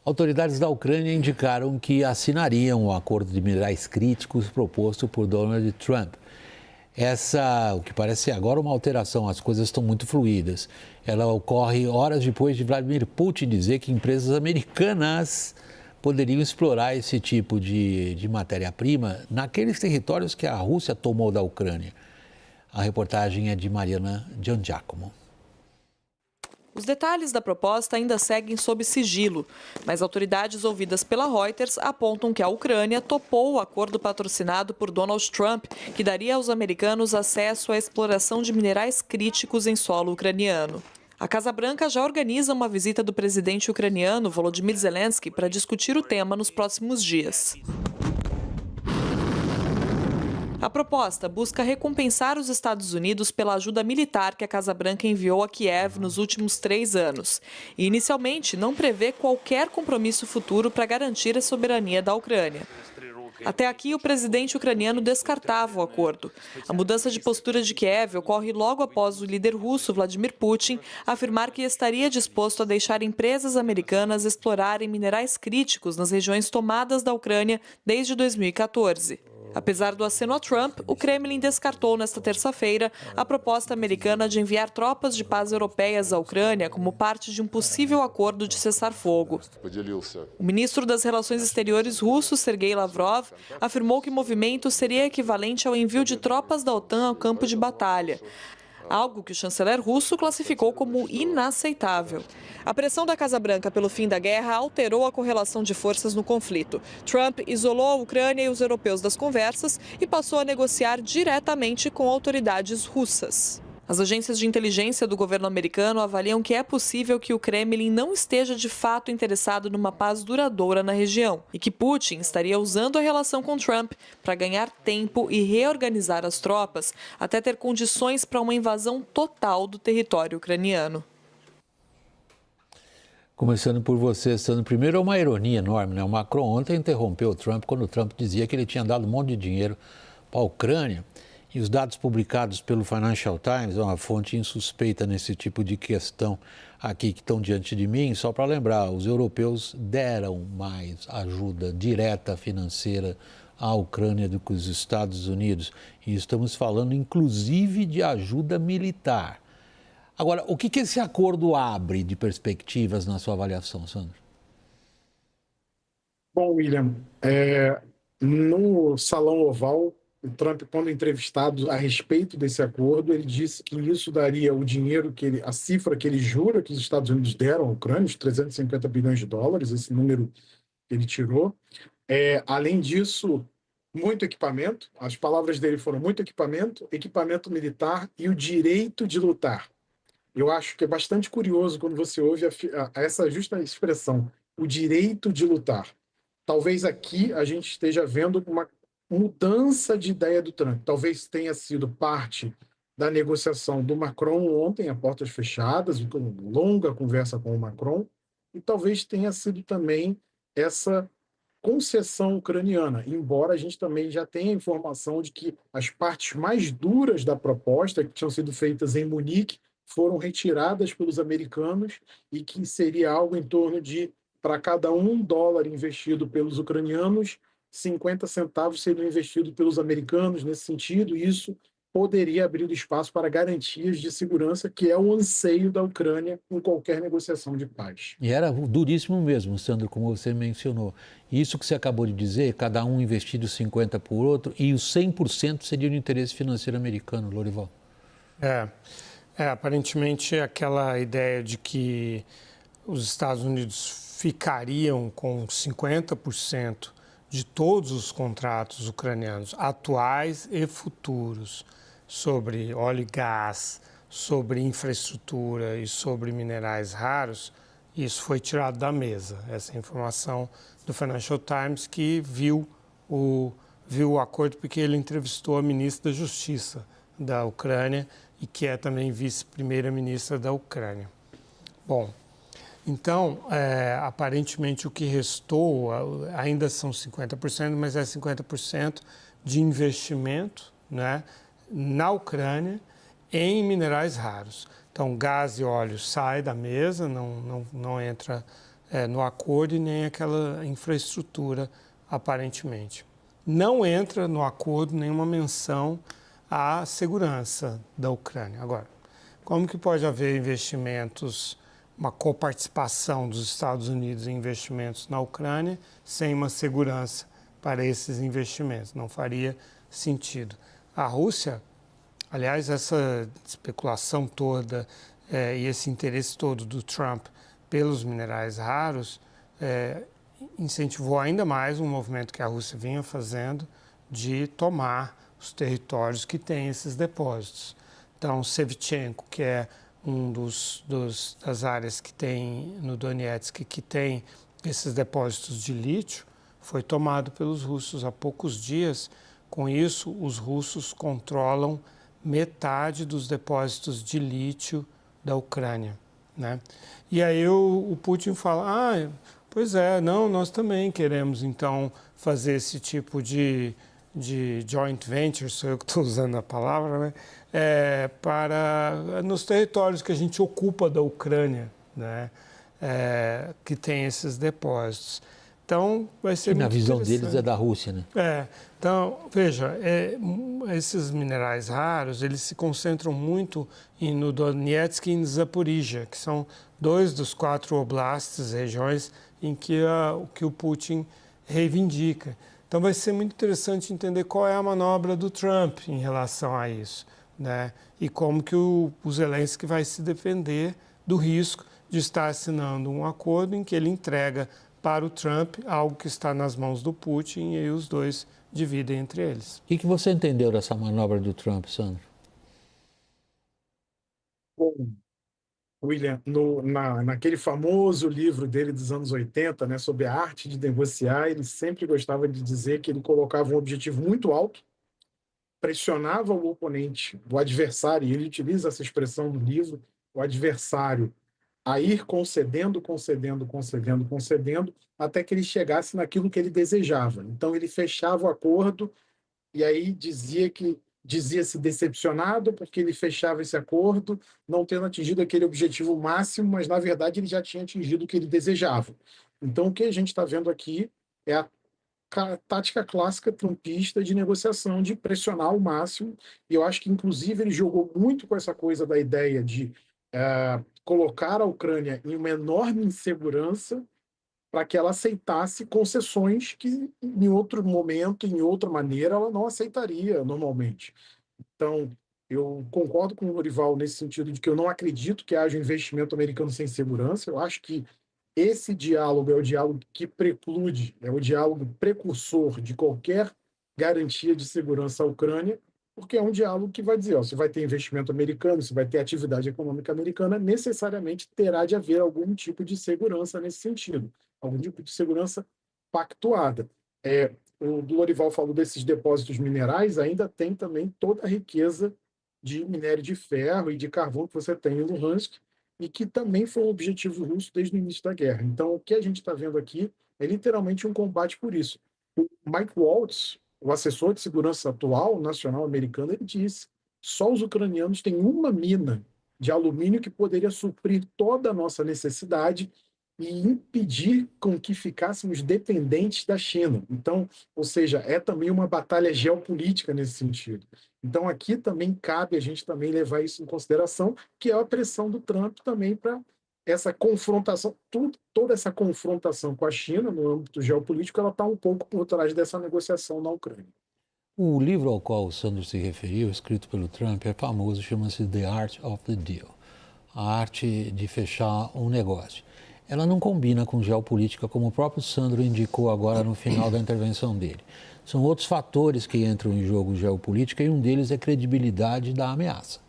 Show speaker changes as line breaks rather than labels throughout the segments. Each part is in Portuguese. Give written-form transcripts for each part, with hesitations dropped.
Autoridades da Ucrânia indicaram que assinariam o acordo de minerais críticos proposto por Donald Trump. O que parece ser agora uma alteração, as coisas estão muito fluídas. Ela ocorre horas depois de Vladimir Putin dizer que empresas americanas poderiam explorar esse tipo de matéria-prima naqueles territórios que a Rússia tomou da Ucrânia. A reportagem é de Mariana Giangiacomo.
Os detalhes da proposta ainda seguem sob sigilo, mas autoridades ouvidas pela Reuters apontam que a Ucrânia topou o acordo patrocinado por Donald Trump, que daria aos americanos acesso à exploração de minerais críticos em solo ucraniano. A Casa Branca já organiza uma visita do presidente ucraniano, Volodymyr Zelensky, para discutir o tema nos próximos dias. A proposta busca recompensar os Estados Unidos pela ajuda militar que a Casa Branca enviou a Kiev nos últimos 3 anos. E, inicialmente, não prevê qualquer compromisso futuro para garantir a soberania da Ucrânia. Até aqui, o presidente ucraniano descartava o acordo. A mudança de postura de Kiev ocorre logo após o líder russo, Vladimir Putin, afirmar que estaria disposto a deixar empresas americanas explorarem minerais críticos nas regiões tomadas da Ucrânia desde 2014. Apesar do aceno a Trump, o Kremlin descartou nesta terça-feira a proposta americana de enviar tropas de paz europeias à Ucrânia como parte de um possível acordo de cessar-fogo. O ministro das Relações Exteriores russo, Sergei Lavrov, afirmou que o movimento seria equivalente ao envio de tropas da OTAN ao campo de batalha, algo que o chanceler russo classificou como inaceitável. A pressão da Casa Branca pelo fim da guerra alterou a correlação de forças no conflito. Trump isolou a Ucrânia e os europeus das conversas e passou a negociar diretamente com autoridades russas. As agências de inteligência do governo americano avaliam que é possível que o Kremlin não esteja de fato interessado numa paz duradoura na região e que Putin estaria usando a relação com Trump para ganhar tempo e reorganizar as tropas até ter condições para uma invasão total do território ucraniano.
Começando por você, Sandro. Primeiro, é uma ironia enorme, né? O Macron ontem interrompeu o Trump quando o Trump dizia que ele tinha dado um monte de dinheiro para a Ucrânia. E os dados publicados pelo Financial Times, uma fonte insuspeita nesse tipo de questão aqui que estão diante de mim, só para lembrar, os europeus deram mais ajuda direta financeira à Ucrânia do que os Estados Unidos. E estamos falando, inclusive, de ajuda militar. Agora, o que esse acordo abre de perspectivas na sua avaliação, Sandro?
Bom, William, no Salão Oval, o Trump, quando entrevistado a respeito desse acordo, ele disse que isso daria o dinheiro a cifra que ele jura que os Estados Unidos deram à Ucrânia, os 350 bilhões de dólares, esse número que ele tirou. Além disso, muito equipamento, as palavras dele foram muito equipamento, equipamento militar e o direito de lutar. Eu acho que é bastante curioso quando você ouve essa justa expressão, o direito de lutar. Talvez aqui a gente esteja vendo uma mudança de ideia do Trump. Talvez tenha sido parte da negociação do Macron ontem, a portas fechadas, uma longa conversa com o Macron, e talvez tenha sido também essa concessão ucraniana, embora a gente também já tenha informação de que as partes mais duras da proposta, que tinham sido feitas em Munique, foram retiradas pelos americanos e que seria algo em torno de, para cada $1 investido pelos ucranianos, 50 centavos seriam investidos pelos americanos nesse sentido, e isso poderia abrir espaço para garantias de segurança, que é o anseio da Ucrânia em qualquer negociação de paz.
E era duríssimo mesmo, Sandro, como você mencionou. Isso que você acabou de dizer, cada um investido 50 por outro, e os 100% seria no interesse financeiro americano, Lorival.
Aparentemente aquela ideia de que os Estados Unidos ficariam com 50% de todos os contratos ucranianos atuais e futuros sobre óleo e gás, sobre infraestrutura e sobre minerais raros, isso foi tirado da mesa. Essa informação do Financial Times, que viu o acordo porque ele entrevistou a ministra da Justiça da Ucrânia e que é também vice-primeira-ministra da Ucrânia. Bom, então, aparentemente o que restou ainda são 50%, mas é 50% de investimento, né, na Ucrânia em minerais raros. Então, gás e óleo sai da mesa, não entra no acordo e nem aquela infraestrutura, aparentemente. Não entra no acordo nenhuma menção à segurança da Ucrânia. Agora, como que pode haver investimentos, uma coparticipação dos Estados Unidos em investimentos na Ucrânia sem uma segurança para esses investimentos? Não faria sentido. A Rússia, aliás, essa especulação toda e esse interesse todo do Trump pelos minerais raros incentivou ainda mais um movimento que a Rússia vinha fazendo de tomar os territórios que têm esses depósitos. Então, Shevchenko, que é um das áreas que tem no Donetsk, que tem esses depósitos de lítio, foi tomado pelos russos há poucos dias. Com isso, os russos controlam metade dos depósitos de lítio da Ucrânia, né? E aí o Putin fala, pois é, não, nós também queremos então fazer esse tipo de joint venture, sou eu que estou usando a palavra, né? Nos territórios que a gente ocupa da Ucrânia, né? Que tem esses depósitos. Então, vai ser muito interessante.
Na visão deles é da Rússia, né?
Então, veja, esses minerais raros, eles se concentram muito no Donetsk e em Zaporizhia, que são 2 dos 4 oblastes, regiões em que o Putin reivindica. Então, vai ser muito interessante entender qual é a manobra do Trump em relação a isso, né? E como que o Zelensky vai se defender do risco de estar assinando um acordo em que ele entrega para o Trump algo que está nas mãos do Putin e aí os dois dividem entre eles.
O que você entendeu dessa manobra do Trump, Sandro?
Bom, William, naquele famoso livro dele dos anos 80, né, sobre a arte de negociar, ele sempre gostava de dizer que ele colocava um objetivo muito alto, pressionava o oponente, o adversário, e ele utiliza essa expressão no livro, o adversário, a ir concedendo, até que ele chegasse naquilo que ele desejava. Então, ele fechava o acordo e aí dizia-se decepcionado porque ele fechava esse acordo, não tendo atingido aquele objetivo máximo, mas, na verdade, ele já tinha atingido o que ele desejava. Então, o que a gente está vendo aqui é a tática clássica trumpista de negociação, de pressionar ao máximo, e eu acho que, inclusive, ele jogou muito com essa coisa da ideia de colocar a Ucrânia em uma enorme insegurança para que ela aceitasse concessões que, em outro momento, em outra maneira, ela não aceitaria normalmente. Então, eu concordo com o Lorival nesse sentido de que eu não acredito que haja um investimento americano sem segurança. Eu acho que esse diálogo é o diálogo que preclude, é o diálogo precursor de qualquer garantia de segurança à Ucrânia, porque é um diálogo que vai dizer, se vai ter investimento americano, se vai ter atividade econômica americana, necessariamente terá de haver algum tipo de segurança nesse sentido, algum tipo de segurança pactuada. O Lorival falou desses depósitos minerais, ainda tem também toda a riqueza de minério de ferro e de carvão que você tem em Luhansk, e que também foi um objetivo russo desde o início da guerra. Então, o que a gente está vendo aqui é literalmente um combate por isso. O Mike Waltz, o assessor de segurança atual nacional americano, ele disse: só os ucranianos têm uma mina de alumínio que poderia suprir toda a nossa necessidade e impedir com que ficássemos dependentes da China. Então, ou seja, é também uma batalha geopolítica nesse sentido. Então, aqui também cabe a gente também levar isso em consideração, que é a pressão do Trump também para essa confrontação, toda essa confrontação com a China no âmbito geopolítico, ela está um pouco por trás dessa negociação na Ucrânia.
O livro ao qual o Sandro se referiu, escrito pelo Trump, é famoso, chama-se The Art of the Deal, a arte de fechar um negócio. Ela não combina com geopolítica, como o próprio Sandro indicou agora no final da intervenção dele. São outros fatores que entram em jogo geopolítica e um deles é a credibilidade da ameaça.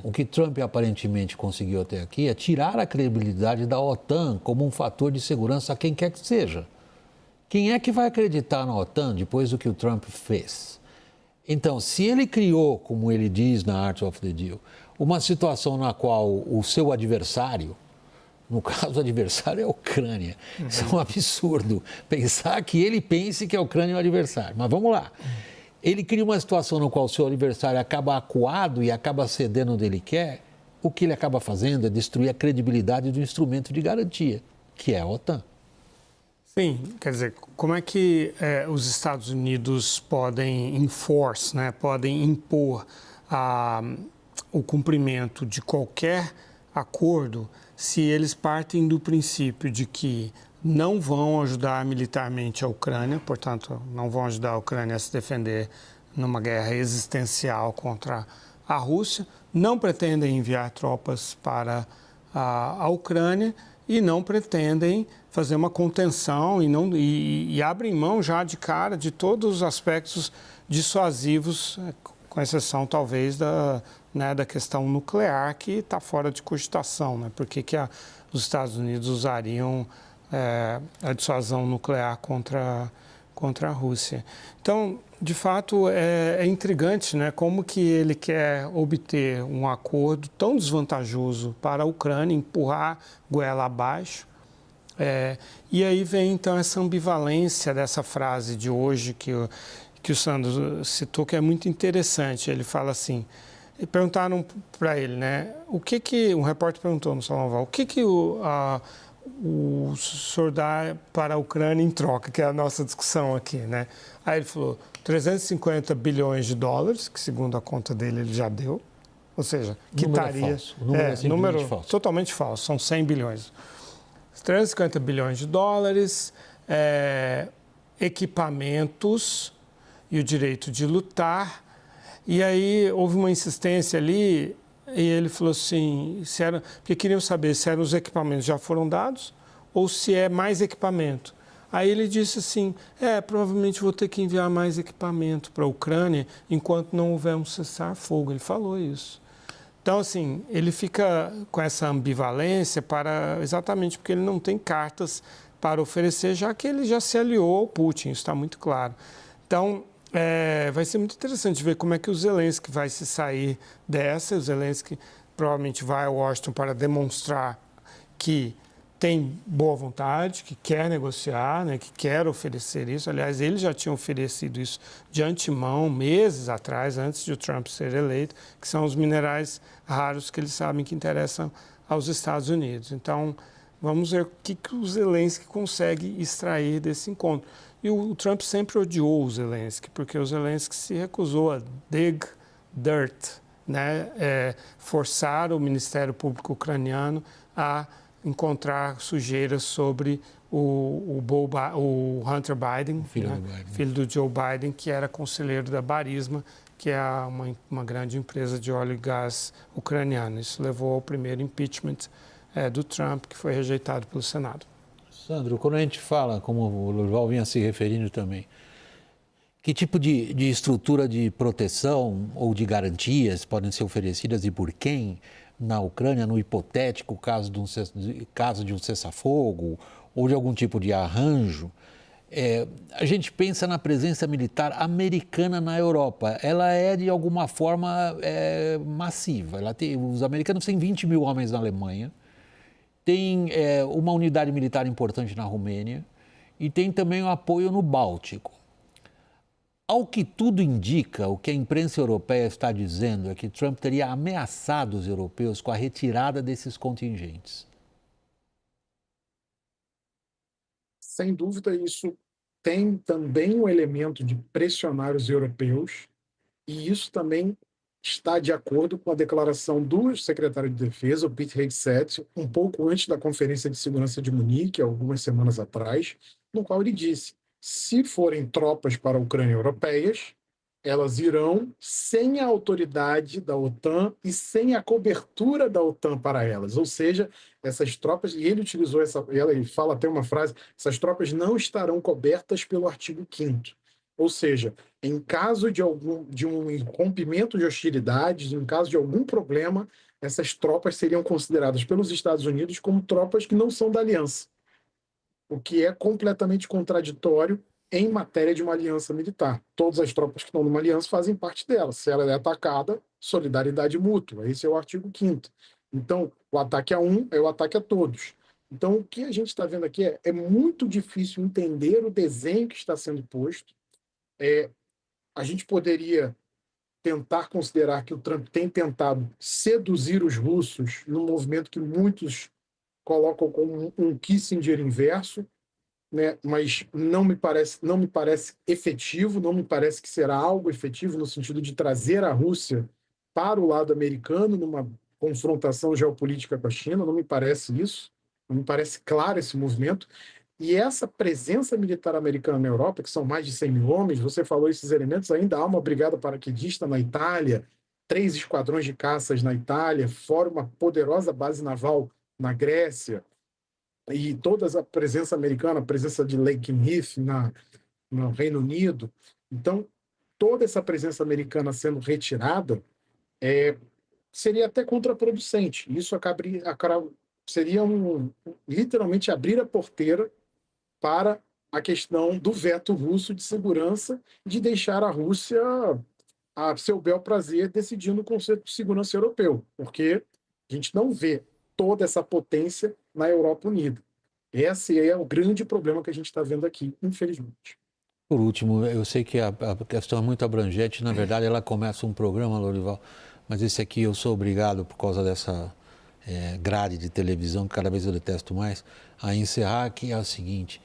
O que Trump aparentemente conseguiu até aqui é tirar a credibilidade da OTAN como um fator de segurança a quem quer que seja. Quem é que vai acreditar na OTAN depois do que o Trump fez? Então, se ele criou, como ele diz na Art of the Deal, uma situação na qual o seu adversário, no caso o adversário é a Ucrânia, isso é um absurdo, pensar que ele pense que a Ucrânia é o adversário, mas vamos lá. Ele cria uma situação na qual o seu adversário acaba acuado e acaba cedendo onde ele quer, o que ele acaba fazendo é destruir a credibilidade do instrumento de garantia. que é a OTAN.
Sim, quer dizer, como é que os Estados Unidos podem né, podem impor o cumprimento de qualquer acordo se eles partem do princípio de que não vão ajudar militarmente a Ucrânia, portanto, não vão ajudar a Ucrânia a se defender numa guerra existencial contra a Rússia, não pretendem enviar tropas para a Ucrânia e não pretendem fazer uma contenção e abrem mão já de cara de todos os aspectos dissuasivos, com exceção talvez da questão nuclear, que está fora de cogitação, né? Por que os Estados Unidos usariam a dissuasão nuclear contra a Rússia? Então, de fato, é intrigante, né? Como que ele quer obter um acordo tão desvantajoso para a Ucrânia, empurrar goela abaixo. E aí vem, então, essa ambivalência dessa frase de hoje que o Sandro citou, que é muito interessante. Ele fala assim, perguntaram para ele, né? Um repórter perguntou no Salão Oval, o que o senhor dá para a Ucrânia em troca, que é a nossa discussão aqui, né? Aí ele falou 350 bilhões de dólares, que segundo a conta dele ele já deu, ou seja, quitaria...
O número é
número
falso.
Totalmente falso, são 100 bilhões. 350 bilhões de dólares, equipamentos e o direito de lutar. E aí houve uma insistência ali e ele falou assim, porque queriam saber se eram os equipamentos já foram dados ou se é mais equipamento. Aí ele disse assim, provavelmente vou ter que enviar mais equipamento para a Ucrânia enquanto não houver um cessar-fogo. Ele falou isso. Então, assim, ele fica com essa ambivalência exatamente porque ele não tem cartas para oferecer, já que ele já se aliou ao Putin, isso está muito claro. Então, vai ser muito interessante ver como é que o Zelensky vai se sair dessa. O Zelensky provavelmente vai a Washington para demonstrar que tem boa vontade, que quer negociar, né, que quer oferecer isso. Aliás, ele já tinha oferecido isso de antemão, meses atrás, antes de o Trump ser eleito, que são os minerais raros que eles sabem que interessam aos Estados Unidos. Então, vamos ver o que o Zelensky consegue extrair desse encontro. E o Trump sempre odiou o Zelensky, porque o Zelensky se recusou a dig dirt, né, forçar o Ministério Público ucraniano a encontrar sujeiras sobre o Hunter Biden, filho do Joe Biden, que era conselheiro da Barisma, que é uma grande empresa de óleo e gás ucraniana. Isso levou ao primeiro impeachment do Trump, que foi rejeitado pelo Senado.
Sandro, quando a gente fala, como o Lorival vinha se referindo também, que tipo de estrutura de proteção ou de garantias podem ser oferecidas e por quem na Ucrânia, no hipotético caso de um cessar-fogo ou de algum tipo de arranjo, a gente pensa na presença militar americana na Europa. Ela é, de alguma forma, massiva. Os americanos têm 20 mil homens na Alemanha, tem uma unidade militar importante na Romênia e tem também o apoio no Báltico. Ao que tudo indica, o que a imprensa europeia está dizendo é que Trump teria ameaçado os europeus com a retirada desses contingentes.
Sem dúvida, isso tem também um elemento de pressionar os europeus, e isso também está de acordo com a declaração do secretário de Defesa, o Pete Hegseth, um pouco antes da Conferência de Segurança de Munique, algumas semanas atrás, no qual ele disse: se forem tropas para a Ucrânia europeias, elas irão sem a autoridade da OTAN e sem a cobertura da OTAN para elas. Ou seja, essas tropas, e ele utilizou ele fala até uma frase, essas tropas não estarão cobertas pelo artigo 5º. Ou seja, em caso de um rompimento de hostilidades, em caso de algum problema, essas tropas seriam consideradas pelos Estados Unidos como tropas que não são da aliança, o que é completamente contraditório em matéria de uma aliança militar. Todas as tropas que estão numa aliança fazem parte dela. Se ela é atacada, solidariedade mútua. Esse é o artigo 5º. Então, o ataque a um é o ataque a todos. Então, o que a gente está vendo aqui é muito difícil entender o desenho que está sendo posto. A gente poderia tentar considerar que o Trump tem tentado seduzir os russos num movimento que muitos colocam como um Kissinger inverso, né? Mas não me parece efetivo, não me parece que será algo efetivo no sentido de trazer a Rússia para o lado americano numa confrontação geopolítica com a China, não me parece isso, não me parece claro esse movimento. E essa presença militar americana na Europa, que são mais de 100 mil homens, você falou esses elementos, ainda há uma brigada paraquedista na Itália, 3 esquadrões de caças na Itália, fora uma poderosa base naval na Grécia, e toda a presença americana, a presença de Lakenheath no Reino Unido. Então, toda essa presença americana sendo retirada seria até contraproducente. Isso seria literalmente abrir a porteira para a questão do veto russo de segurança, de deixar a Rússia a seu bel prazer decidindo o conceito de segurança europeu, porque a gente não vê toda essa potência na Europa Unida. Esse é o grande problema que a gente está vendo aqui, infelizmente.
Por último, eu sei que a questão é muito abrangente, na verdade ela começa um programa, Lorival, mas esse aqui eu sou obrigado, por causa dessa grade de televisão, que cada vez eu detesto mais, a encerrar, que é o seguinte,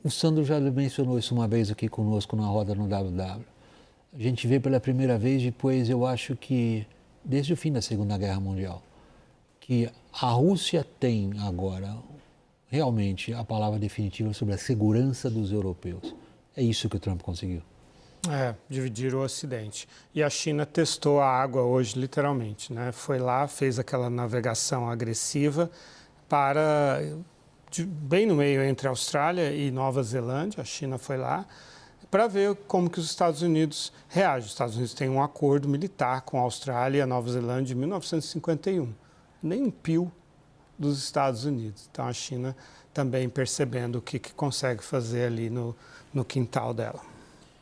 o Sandro já mencionou isso uma vez aqui conosco na roda no WW. A gente vê pela primeira vez, depois eu acho que, desde o fim da Segunda Guerra Mundial, que a Rússia tem agora realmente a palavra definitiva sobre a segurança dos europeus. É isso que o Trump conseguiu.
Dividir o Ocidente. E a China testou a água hoje, literalmente, né? Foi lá, fez aquela navegação agressiva bem no meio entre a Austrália e Nova Zelândia, a China foi lá, para ver como que os Estados Unidos reagem. Os Estados Unidos têm um acordo militar com a Austrália e a Nova Zelândia em 1951. Nem um pio dos Estados Unidos. Então, a China também percebendo o que consegue fazer ali no quintal dela.